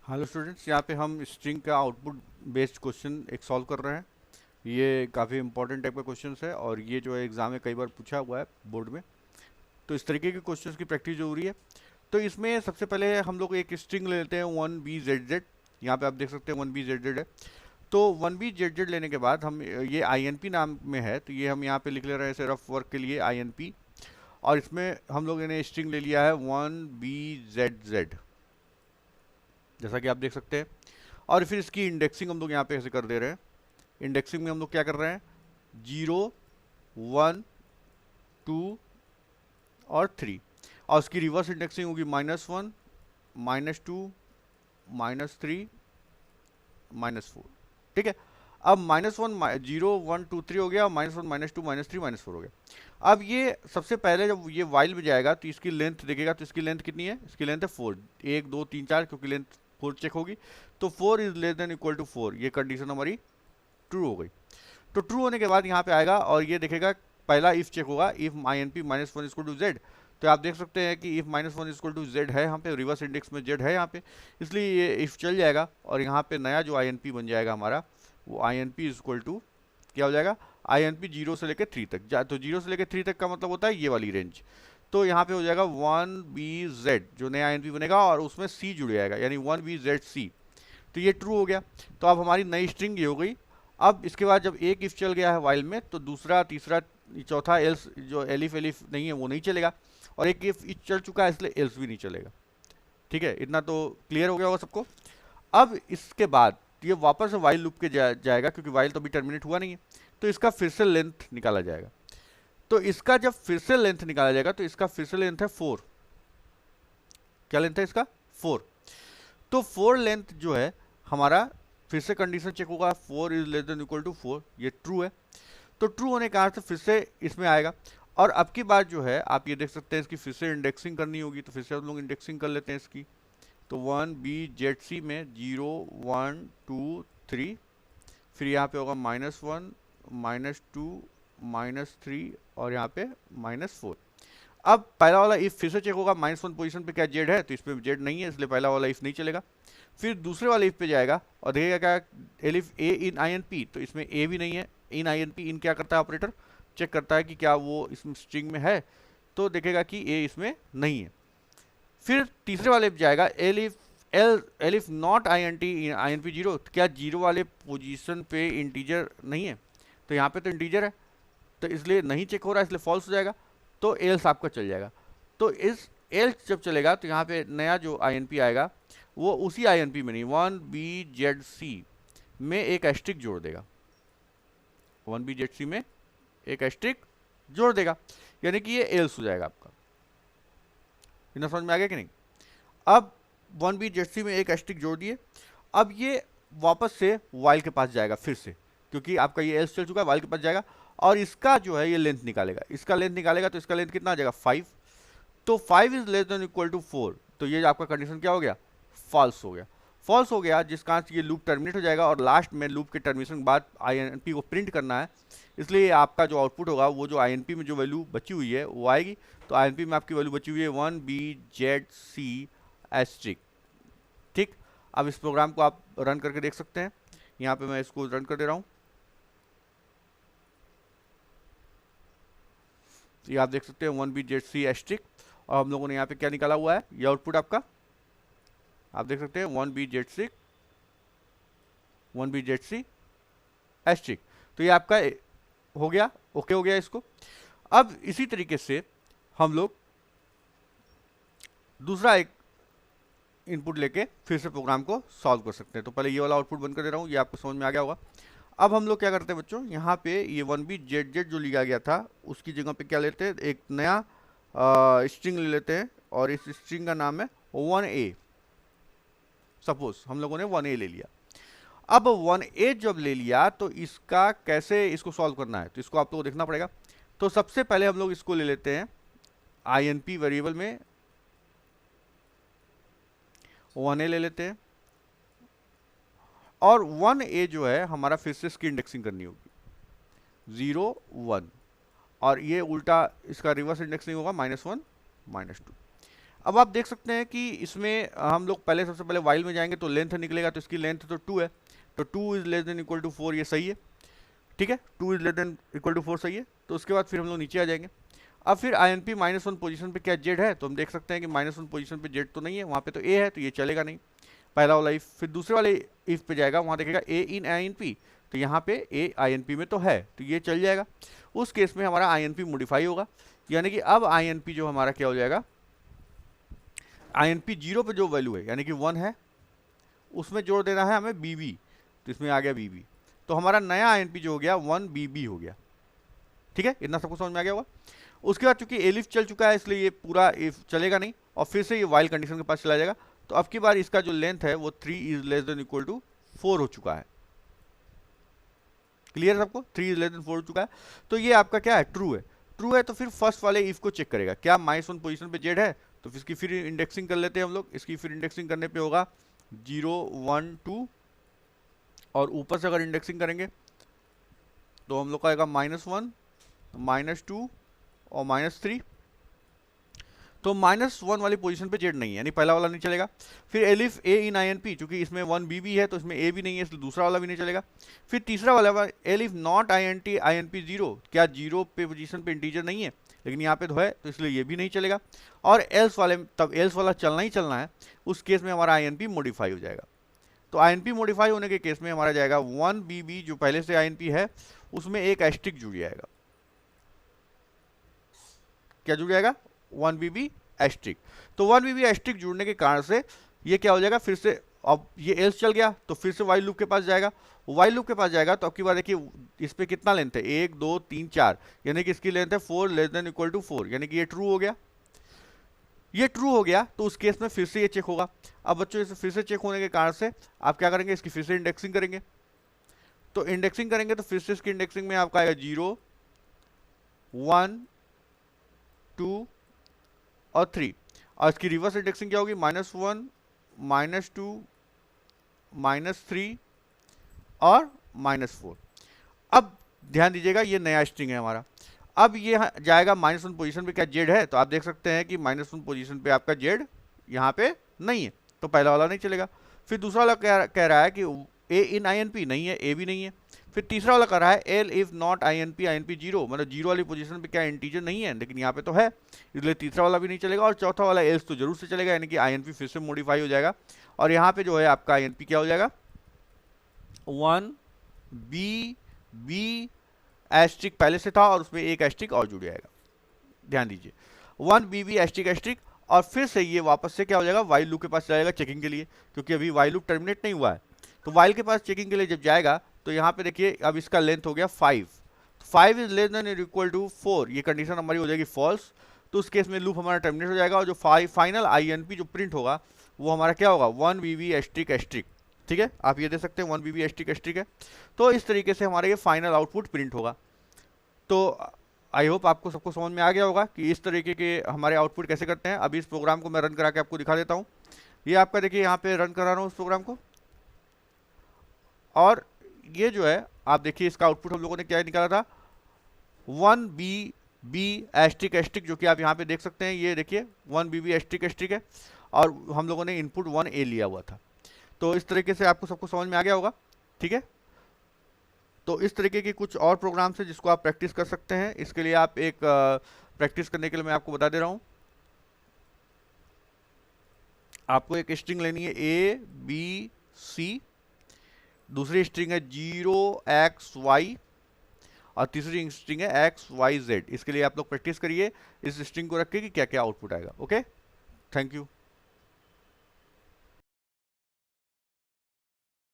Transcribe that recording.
Hello students, यहाँ पे हम स्ट्रिंग का आउटपुट बेस्ड क्वेश्चन एक सॉल्व कर रहे हैं। ये काफ़ी इंपॉर्टेंट टाइप का क्वेश्चन है और ये जो है एग्जाम में कई बार पूछा हुआ है बोर्ड में। तो इस तरीके के क्वेश्चंस की प्रैक्टिस जो हो रही है। तो इसमें सबसे पहले हम लोग एक स्ट्रिंग ले लेते हैं 1BZZ। यहाँ पे आप देख सकते हैं 1BZZ है। तो 1BZZ लेने के बाद हम ये INP नाम में है, तो ये हम यहाँ पे लिख ले रहे हैं सिर्फ वर्क के लिए INP। और इसमें हम लोग ने स्ट्रिंग ले लिया है 1BZZ, जैसा कि आप देख सकते हैं। और फिर इसकी इंडेक्सिंग हम लोग यहाँ पे ऐसे कर दे रहे हैं। इंडेक्सिंग में हम लोग क्या कर रहे हैं, 0, 1, 2 और 3। और उसकी रिवर्स इंडेक्सिंग होगी -1, -2, -3, -4। ठीक है। अब -1, 0, 1, 2, 3 हो गया, -1, -2, -3, -4 हो गया। अब ये सबसे पहले जब ये वाइल में जाएगा तो इसकी लेंथ देखेगा, तो इसकी लेंथ कितनी है, इसकी लेंथ है 4। 1, 2, 3, 4, क्योंकि लेंथ 4 चेक होगी। तो 4 is less than equal to 4, ये कंडीशन हमारी ट्रू हो गई। तो ट्रू होने के बाद यहाँ पे आएगा और ये देखेगा, पहला इफ चेक होगा, इफ -1 -1 Z। तो आप देख सकते हैं कि इफ -1 Z है, यहाँ पे रिवर्स इंडेक्स में Z है यहाँ पे, इसलिए ये इफ चल जाएगा। और यहाँ पे नया जो INP बन जाएगा हमारा, वो INP इक्वल टू क्या हो जाएगा, INP 0 से लेकर 3 तक तो 0 से लेकर 3 तक का मतलब होता है ये वाली रेंज। तो यहाँ पे हो जाएगा 1BZ जो नया INP बनेगा, और उसमें C जुड़ जाएगा, यानी 1BZC। तो ये ट्रू हो गया। तो अब हमारी नई स्ट्रिंग ये हो गई। अब इसके बाद जब एक इफ चल गया है वाइल में, तो दूसरा, तीसरा, चौथा एल्स, जो एलिफ एलिफ नहीं है वो नहीं चलेगा। और एक इफ चल चुका है, इसलिए एल्स भी नहीं चलेगा। ठीक है, इतना तो क्लियर हो गया होगा सबको। अब इसके बाद ये वापस वाइल लूप के जाएगा, क्योंकि वाइल तो अभी टर्मिनेट हुआ नहीं है। तो इसका फिर से लेंथ निकाला जाएगा। तो इसका जब फिर से लेंथ निकाला जाएगा, तो इसका फिर से लेंथ है 4। क्या लेंथ है इसका, 4। तो 4 लेंथ जो है हमारा, फिर से कंडीशन चेक होगा, 4 is less than equal to 4, ये ट्रू है। तो ट्रू होने का अर्थ फिर से इसमें आएगा। और अब की बात जो है, आप ये देख सकते हैं, इसकी फिर से इंडेक्सिंग करनी होगी। तो फिर से हम लोग इंडेक्सिंग कर लेते हैं इसकी। तो 1BZC में 0, 1, 2, 3, फिर यहाँ पे होगा -1, -2, -3 और यहाँ पे -4। अब पहला वाला इफ फिर से चेक होगा, -1 पोजीशन पे क्या जेड है, तो इसमें जेड नहीं है, इसलिए पहला वाला इफ नहीं चलेगा। फिर दूसरे वाले इफ पे जाएगा और देखेगा क्या, एलिफ ए इन INP, तो इसमें ए भी नहीं है। इन INP, इन क्या करता है ऑपरेटर, चेक करता है कि क्या वो इसमें स्ट्रिंग में है, तो देखेगा कि ए इसमें नहीं है। फिर तीसरे वाले पे जाएगा, एलिफ नॉट INP 0, तो क्या 0 वाले पोजीशन पे इंटीजर नहीं है, तो यहाँ पे तो इंटीजर है, तो इसलिए नहीं चेक हो रहा है, इसलिए फॉल्स हो जाएगा। तो एल्स आपका चल जाएगा। तो इस एल्स जब चलेगा, तो यहाँ पे नया जो INP आएगा, वो उसी INP में नहीं, 1BZC में एक एस्ट्रिक जोड़ देगा। 1BZC में एक एस्ट्रिक जोड़ देगा, यानी कि ये एल्स हो जाएगा आपका। इतना समझ में आ गया कि नहीं। अब 1BZC में एक एस्ट्रिक जोड़ दिए। अब ये वापस से वाइल के पास जाएगा फिर से, क्योंकि आपका ये एल्स चल चुका है, वाइल के पास जाएगा और इसका जो है ये लेंथ निकालेगा। इसका लेंथ निकालेगा, तो इसका लेंथ कितना आ जाएगा, 5। तो 5 is less than equal to 4, तो ये आपका कंडीशन क्या हो गया, फॉल्स हो गया। फॉल्स हो गया, जिस कारण ये लूप टर्मिनेट हो जाएगा और लास्ट में लूप के टर्मिनेशन के बाद INP को प्रिंट करना है, इसलिए आपका जो आउटपुट होगा, वो जो INP में जो वैल्यू बची हुई है वो आएगी। तो INP में आपकी वैल्यू बची हुई है 1BZC एस्ट्रिक। ठीक। अब इस प्रोग्राम को आप रन करके देख सकते हैं। यहाँ पे मैं इसको रन कर दे रहा हूँ। ये आप देख सकते हैं 1BZC एस्ट्रिक, और हम लोगों ने यहाँ पे क्या निकाला हुआ है, ये आउटपुट आपका आप देख सकते हैं 1BZC एस्ट्रिक। तो ये आपका हो गया, ओके हो गया इसको। अब इसी तरीके से हम लोग दूसरा एक इनपुट लेके फिर से प्रोग्राम को सॉल्व कर सकते हैं। तो पहले ये वाला आउटपुट बंद कर दे रहा हूँ, ये आपको समझ में आ गया होगा। अब हम लोग क्या करते हैं बच्चों, यहाँ पे ये 1BZZ जो लिया गया था, उसकी जगह पे क्या लेते हैं, एक नया स्ट्रिंग ले लेते हैं, और इस स्ट्रिंग का नाम है 1A। सपोज हम लोगों ने 1A ले लिया। अब 1A जब ले लिया, तो इसका कैसे इसको सॉल्व करना है, तो इसको आप लोगों को देखना पड़ेगा। तो सबसे पहले हम लोग इसको ले लेते हैं INP वेरिएबल में 1A ले लेते हैं, और 1A जो है हमारा फिर से इसकी इंडेक्सिंग करनी होगी, 0, 1, और ये उल्टा इसका रिवर्स इंडेक्सिंग होगा, -1, -2। अब आप देख सकते हैं कि इसमें हम लोग पहले सबसे पहले वाइल में जाएंगे तो लेंथ निकलेगा, तो इसकी लेंथ तो 2 है, तो 2 is less than equal to 4, ये सही है, ठीक है, 2 is less than equal to 4 सही है। तो उसके बाद फिर हम लोग नीचे आ जाएंगे। अब फिर INP -1 पोजीशन पे क्या जेड है, तो हम देख सकते हैं कि -1 पोजीशन पे जेड तो नहीं है, वहाँ पे तो ए है, तो ये चलेगा नहीं, पहला वाला इफ। फिर दूसरे वाले इफ पे जाएगा, वहाँ देखेगा ए इन INP, तो यहाँ पे ए INP में तो है, तो ये चल जाएगा। उस केस में हमारा INP मॉडिफाई होगा, यानी कि अब INP जो हमारा क्या हो जाएगा, INP 0 पे जो वैल्यू है यानी कि 1 है, उसमें जोड़ देना है हमें BB, तो इसमें आ गया BB, तो हमारा नया INP जो हो गया 1BB हो गया। ठीक है, इतना सबको समझ में आ गया होगा। उसके बाद चूंकि एलिफ चल चुका है इसलिए ये पूरा इफ चलेगा नहीं, और फिर से ये वाइल कंडीशन के पास चला जाएगा। तो अब की बार इसका जो लेंथ है वो 3 is less than equal to 4 हो चुका है। क्लियर है सबको, 3 इज लेस देन 4 हो चुका है। तो ये आपका क्या है, ट्रू है। ट्रू है तो फिर फर्स्ट वाले इफ को चेक करेगा, क्या -1 पोजीशन पे जेड है, तो इसकी फिर इंडेक्सिंग कर लेते हैं हम लोग। इसकी फिर इंडेक्सिंग करने पे होगा 0 1 2, और ऊपर से अगर इंडेक्सिंग करेंगे तो हम लोग का आएगा -1 -2 और -3। तो -1 वाली पोजीशन पे जेड नहीं है, यानी पहला वाला नहीं चलेगा। फिर एलिफ ए इन INP, चूंकि इसमें 1BB है तो इसमें ए भी नहीं है, इसलिए दूसरा वाला भी नहीं चलेगा। फिर तीसरा वाला एलिफ नॉट INP 0, क्या 0 पे पोजीशन पे इंटीजर नहीं है, लेकिन यहाँ पे तो है, तो इसलिए ये भी नहीं चलेगा। और एल्स वाले, तब एल्स वाला चलना ही चलना है, उस केस में हमारा INP मॉडिफाई हो जाएगा। तो INP मॉडिफाई होने के केस में हमारा जाएगा 1BB जो पहले से INP है उसमें एक एस्टिक जुड़ जाएगा। क्या जुड़ जाएगा, 1BB एस्ट्रिक। तो 1BB एस्ट्रिक जुड़ने के कारण से ये क्या हो जाएगा, फिर से अब ये एल्स चल गया तो फिर से वाइल लूप के पास जाएगा। वाइल लूप के पास जाएगा तो अब की बार देखिए इस पे कितना लेंथ है, 1 2 3 4, यानी कि इसकी लेंथ है 4 लेस देन इक्वल टू 4, यानी कि ये ट्रू हो गया। ये ट्रू हो गया तो उस केस में फिर से ये चेक होगा। अब बच्चों इसे फिर से चेक होने के कारण से आप क्या करेंगे, इसकी फिर से इंडेक्सिंग करेंगे। तो इंडेक्सिंग करेंगे तो फिर से इसकी इंडेक्सिंग में आपका आएगा 0 1 2 और 3, और इसकी रिवर्स इंडेक्सिंग क्या होगी, -1 -2 -3 और -4। अब ध्यान दीजिएगा ये नया स्ट्रिंग है हमारा। अब ये जाएगा -1 पोजीशन पे, क्या जेड है, तो आप देख सकते हैं कि -1 पोजीशन पे आपका जेड यहाँ पे नहीं है, तो पहला वाला नहीं चलेगा। फिर दूसरा वाला कह रहा है कि ए इन INP नहीं है, ए भी नहीं है। फिर तीसरा वाला कह रहा है एल इफ नॉट INP 0, मतलब 0 वाली पोजीशन पे क्या इंटीजर नहीं है, लेकिन यहाँ पे तो है, इसलिए तीसरा वाला भी नहीं चलेगा। और चौथा वाला एल्स तो जरूर से चलेगा, यानी कि INP फिर से मॉडिफाई हो जाएगा, और यहाँ पे जो है आपका INP क्या हो जाएगा, 1BB एस्ट्रिक पहले से था और उसमें एक एस्ट्रिक और जुड़ जाएगा। ध्यान दीजिए 1BB एस्ट्रिक, और फिर से ये वापस से क्या हो जाएगा, वाइल लूप के पास जाएगा चेकिंग के लिए, क्योंकि अभी वाइल लूप टर्मिनेट नहीं हुआ है। तो वाइल के पास चेकिंग के लिए जब जाएगा तो यहाँ पे देखिए अब इसका लेंथ हो गया 5, 5 is less than equal to 4, ये कंडीशन हमारी हो जाएगी फॉल्स। तो उस केस में लूप हमारा टर्मिनेट हो जाएगा, और जो फाइनल INP जो प्रिंट होगा वो हमारा क्या होगा, 1BB एस्ट्रिक। ठीक है, आप ये दे सकते हैं 1BB एस्ट्रिक है। तो इस तरीके से हमारे ये फाइनल आउटपुट प्रिंट होगा। तो आई होप आपको सबको समझ में आ गया होगा कि इस तरीके के हमारे आउटपुट कैसे करते हैं। अभी इस प्रोग्राम को मैं रन करा के आपको दिखा देता हूँ। ये आपका देखिए यहाँ पे रन करा रहा हूँ इस प्रोग्राम को, और ये जो है आप देखिए इसका आउटपुट हम लोगों ने क्या निकाला था, 1BB एस्ट्रिक, जो कि आप यहाँ पे देख सकते हैं, ये देखिए 1BB एस्ट्रिक है, और हम लोगों ने इनपुट 1A लिया हुआ था। तो इस तरीके से आपको सबको समझ में आ गया होगा। ठीक है, तो इस तरीके के कुछ और प्रोग्राम्स हैं जिसको आप प्रैक्टिस कर सकते हैं। इसके लिए आप एक प्रैक्टिस करने के लिए मैं आपको बता दे रहा हूँ। आपको एक स्ट्रिंग लेनी है ABC, दूसरी स्ट्रिंग है 0xy, और तीसरी स्ट्रिंग है XYZ। इसके लिए आप लोग प्रैक्टिस करिए इस स्ट्रिंग को रख के कि क्या क्या आउटपुट आएगा। Okay, thank you.